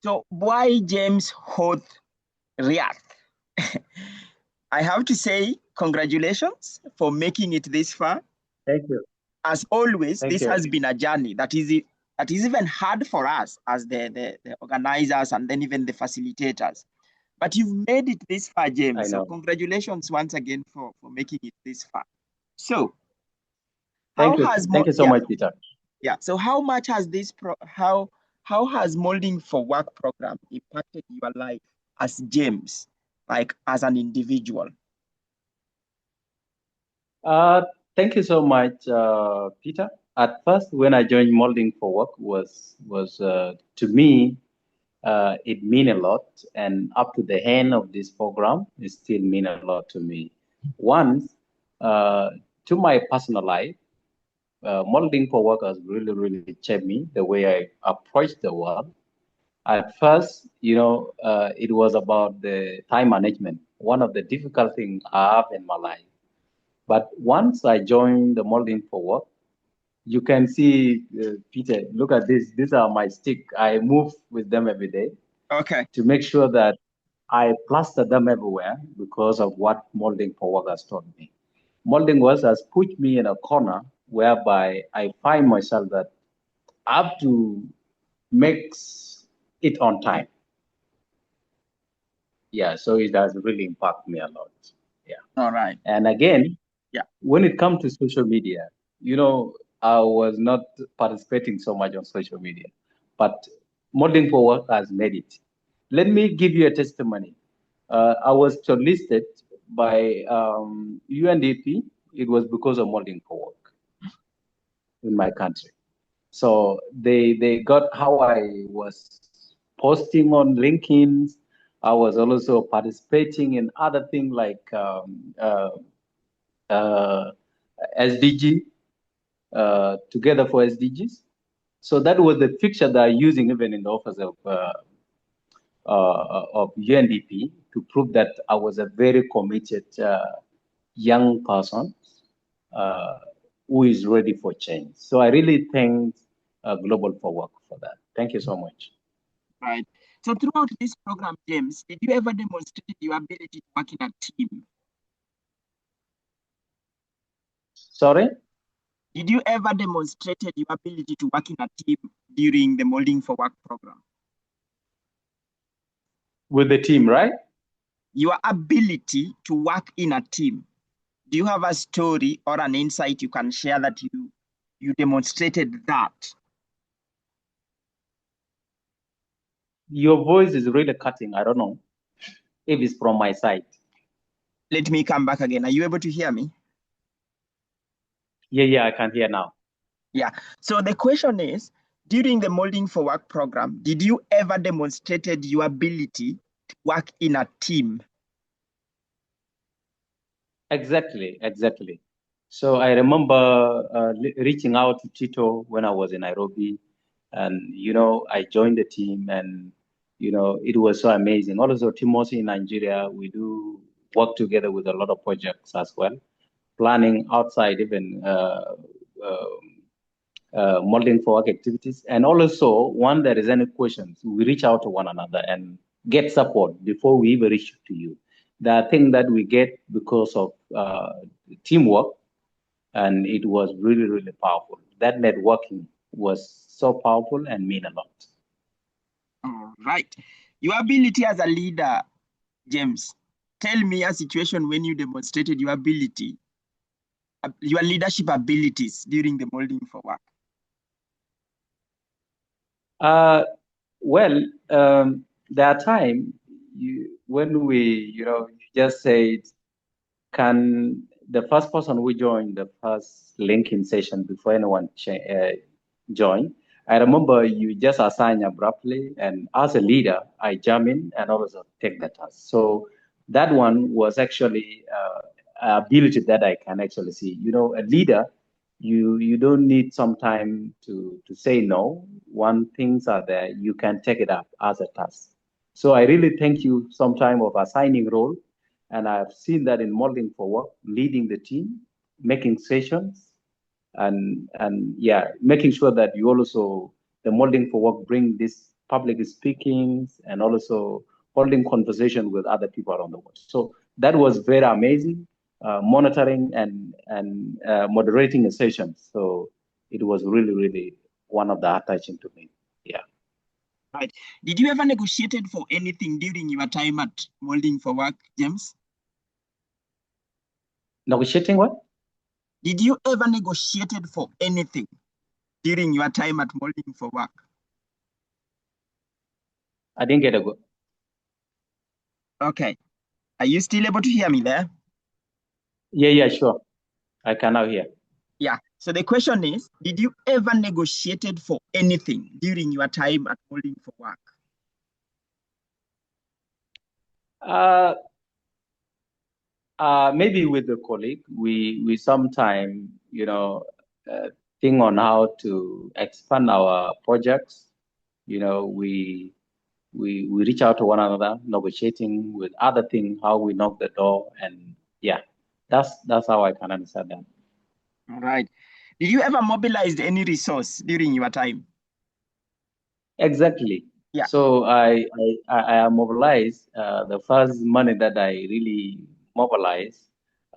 So why James Hoth React? I have to say congratulations for making it this far. Thank you. As always, Thank this you. has been a journey that is even hard for us as the organizers and then even the facilitators. But you've made it this far, James. So congratulations once again for making it this far. So thank you so much, Peter. Yeah. So how much has this how has Moulding4Work program impacted your life as James, like as an individual? Thank you so much, Peter. At first, when I joined Moulding4Work, was to me, it mean a lot, and up to the end of this program, it still mean a lot to me. Once, to my personal life, Moulding4Work has really changed me the way I approach the world. At first, it was about the time management, one of the difficult things I have in my life. But once I joined the Moulding4Work, you can see, Peter, look at this. These are my stick. I move with them every day. Okay. To make sure that I plaster them everywhere because of what Moulding4Work has taught me. Moulding4Work has put me in a corner whereby I find myself that I have to make it on time. Yeah, so it has really impacted me a lot. Yeah. All right. And again, yeah, when it comes to social media, I was not participating so much on social media, but Moulding4Work has made it. Let me give you a testimony. I was shortlisted by UNDP. It was because of Moulding4Work in my country. So they got how I was posting on LinkedIn. I was also participating in other things like SDG, together for SDGs. So that was the picture that I'm using even in the office of UNDP to prove that I was a very committed young person who is ready for change. So I really thank Global4Work for that. Thank you so much. Right. So throughout this program, James, did you ever demonstrate your ability to work in a team? Sorry? Did you ever demonstrate your ability to work in a team during the Moulding4Work program? With the team, right? Your ability to work in a team. Do you have a story or an insight you can share that you demonstrated that? Your voice is really cutting. I don't know if it's from my side. Let me come back again. Are you able to hear me? Yeah, I can hear now. Yeah. So the question is, during the Moulding4Work program, did you ever demonstrated your ability to work in a team? Exactly. So I remember reaching out to Tito when I was in Nairobi, and I joined the team, and it was so amazing. Also, Timothy in Nigeria, we do work together with a lot of projects as well, planning outside even Moulding4Work activities, and also when there is any questions, we reach out to one another and get support before we even reach to you. The thing that we get because of teamwork, and it was really powerful. That networking was so powerful and mean a lot. All right. Your ability as a leader, James, tell me a situation when you demonstrated your ability, your leadership abilities during the Moulding4Work. Well, there are times when we, you just said, can the first person who joined the first linking session before anyone join? I remember you just assign abruptly, and as a leader, I jump in and also take the task. So that one was actually ability that I can actually see. A leader, you don't need some time to say no. When things are there, you can take it up as a task. So I really thank you sometime of assigning role. And I've seen that in Moulding4Work, leading the team, making sessions, and yeah, making sure that you also, the Moulding4Work bring this public speaking, and also holding conversation with other people around the world. So that was very amazing, monitoring and moderating a session. So it was really one of the attaching to me. Yeah. Right. Did you ever negotiated for anything during your time at Moulding4Work, James? Negotiating what? Did you ever negotiated for anything during your time at Moulding4Work? I didn't get a go. Okay. Are you still able to hear me there? Yeah, sure. I can now hear. Yeah. So the question is, did you ever negotiated for anything during your time at Moulding4Work? Maybe with the colleague, we sometime, think on how to expand our projects. We reach out to one another, negotiating with other things, how we knock the door, and yeah, that's how I can understand that. All right. Did you ever mobilize any resource during your time? Exactly. Yeah. So I mobilized the first money that I really mobilized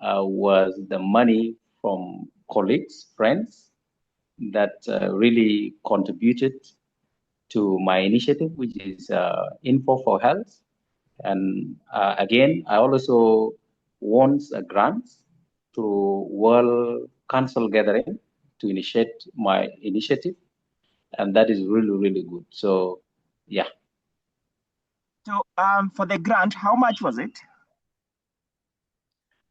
was the money from colleagues, friends that really contributed to my initiative, which is Info for Health. And again, I also won a grant through World Council Gathering to initiate my initiative, and that is really good. So, yeah. So for the grant, how much was it?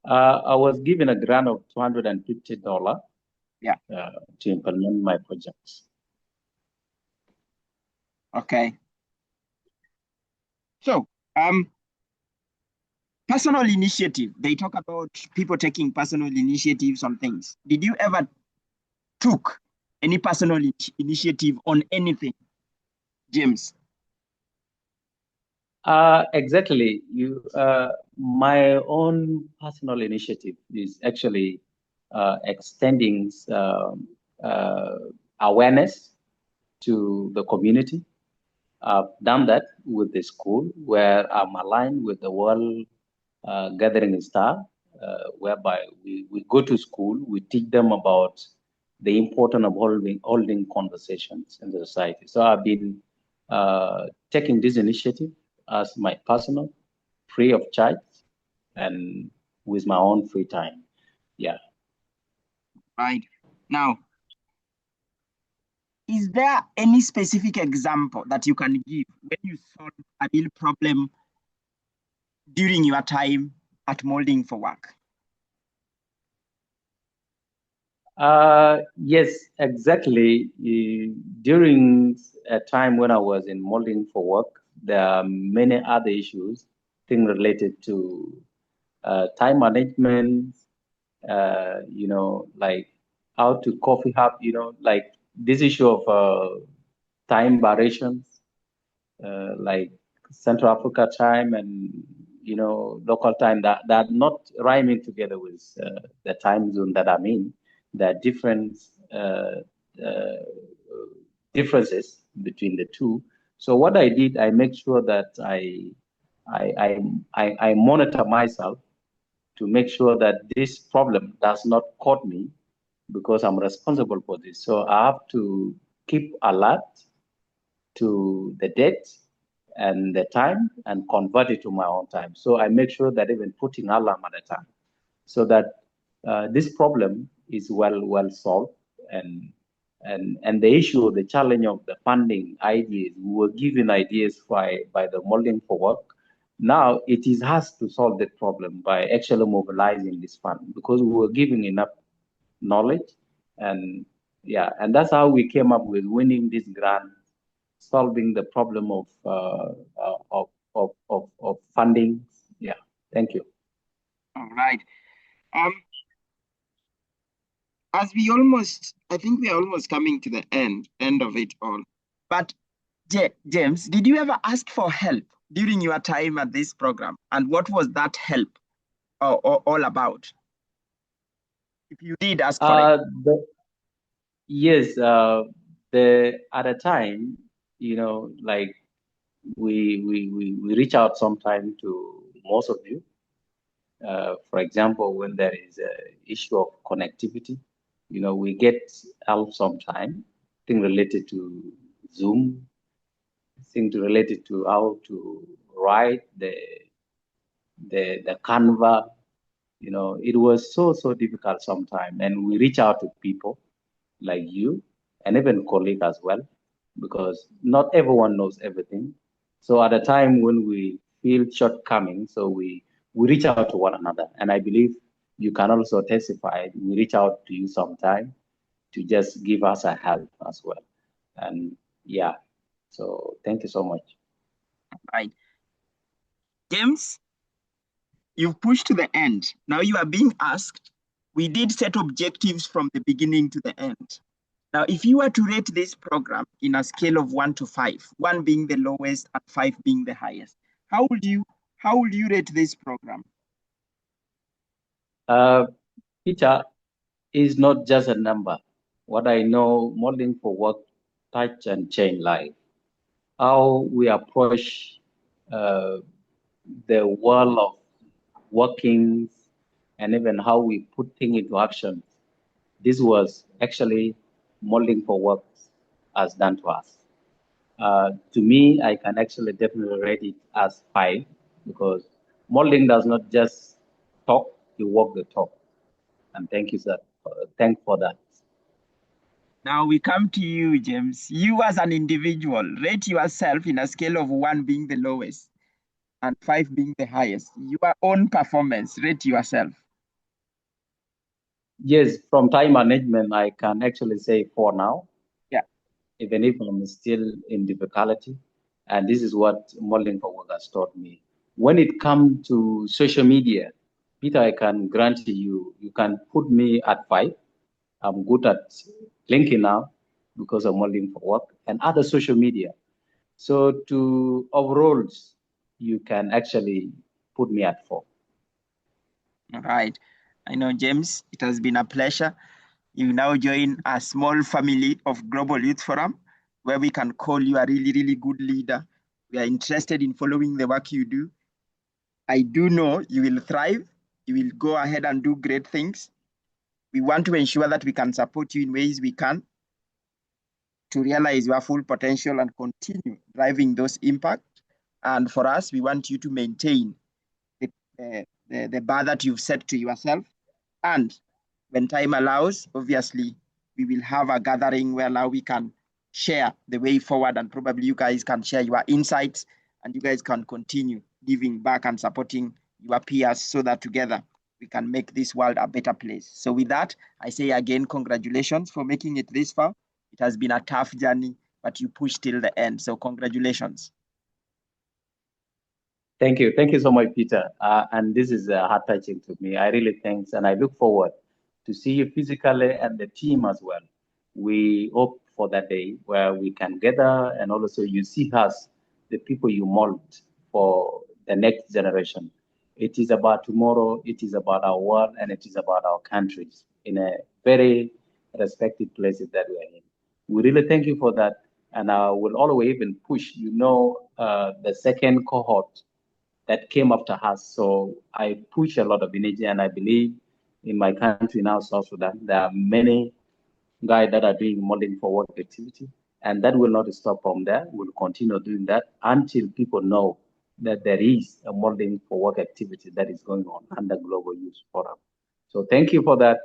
I was given a grant of $250. Yeah. To implement my projects. Okay. So personal initiative. They talk about people taking personal initiatives on things. Did you ever took any personal initiative on anything, James? Exactly. My own personal initiative is actually extending awareness to the community. I've done that with the school where I'm aligned with the World Gathering Star, whereby we go to school, we teach them about the importance of holding conversations in the society. So I've been taking this initiative as my personal, free of charge, and with my own free time. Yeah. Right. Now, is there any specific example that you can give when you solve a real problem during your time at Moulding4Work? Yes, exactly. During a time when I was in Moulding4Work, there are many other issues, things related to time management, like how to coffee up, like this issue of time variations, like Central Africa time and local time that not rhyming together with the time zone that I'm in. There are different uh, differences between the two. So what I did, I make sure that I monitor myself to make sure that this problem does not caught me because I'm responsible for this. So I have to keep alert to the date and the time and convert it to my own time. So I make sure that even putting alarm at a time so that this problem is well solved and the issue, the challenge of the funding ideas, we were given ideas by the Moulding4Work. Now it is us to solve that problem by actually mobilizing this fund because we were given enough knowledge and and that's how we came up with winning this grant, solving the problem of funding. Yeah, thank you. All right. As I think we are almost coming to the end of it all. But James, did you ever ask for help during your time at this program? And what was that help all about? If you did ask for it. Yes, at a time, like we reach out sometime to most of you. For example, when there is an issue of connectivity, we get help sometime, thing related to Zoom, thing related to how to write the Canva. It was so difficult sometime, and we reach out to people like you and even colleague as well, because not everyone knows everything. So at a time when we feel shortcoming, so we reach out to one another. And I believe you can also testify. We reach out to you sometime to just give us a help as well. And yeah, so thank you so much. Right. James, you've pushed to the end. Now you are being asked. We did set objectives from the beginning to the end. Now, if you were to rate this program in a scale of 1 to 5, 1 being the lowest and 5 being the highest, how would you rate this program? Peter, is not just a number. What I know, Moulding4Work touch and change life. How we approach the world of workings and even how we put things into action. This was actually Moulding4Work has done to us. To me, I can actually definitely rate it as 5 because molding does not just talk, you walk the talk. And thank you, sir. Thank for that. Now we come to you, James. You as an individual, rate yourself in a scale of 1 being the lowest and 5 being the highest. Your own performance, rate yourself. Yes, from time management, I can actually say 4 now. Yeah. Even if I'm still in difficulty. And this is what Moulding4Work has taught me. When it comes to social media, Peter, I can grant you, you can put me at 5. I'm good at LinkedIn now because of Moulding4Work and other social media. So to overalls, you can actually put me at 4. All right. I know, James, it has been a pleasure. You now join a small family of Global Youth Forum, where we can call you a really, really good leader. We are interested in following the work you do. I do know you will thrive. You will go ahead and do great things. We want to ensure that we can support you in ways we can to realize your full potential and continue driving those impacts. And for us, we want you to maintain the bar that you've set to yourself. And when time allows, obviously, we will have a gathering where now we can share the way forward, and probably you guys can share your insights and you guys can continue giving back and supporting your peers so that together we can make this world a better place. So with that, I say again, congratulations for making it this far. It has been a tough journey, but you pushed till the end. So congratulations. Thank you. Thank you so much, Peter. And this is heart-touching to me. I really thanks, and I look forward to see you physically and the team as well. We hope for that day where we can gather and also you see us, the people you mold for the next generation. It is about tomorrow, it is about our world, and it is about our countries in a very respected places that we are in. We really thank you for that. And I will always even push, the second cohort that came after us. So I push a lot of energy, and I believe in my country now, South Sudan, there are many guys that are doing Moulding4Work activity, and that will not stop from there. We'll continue doing that until people know that there is a Moulding4Work activity that is going on under Global Youth Forum. So thank you for that.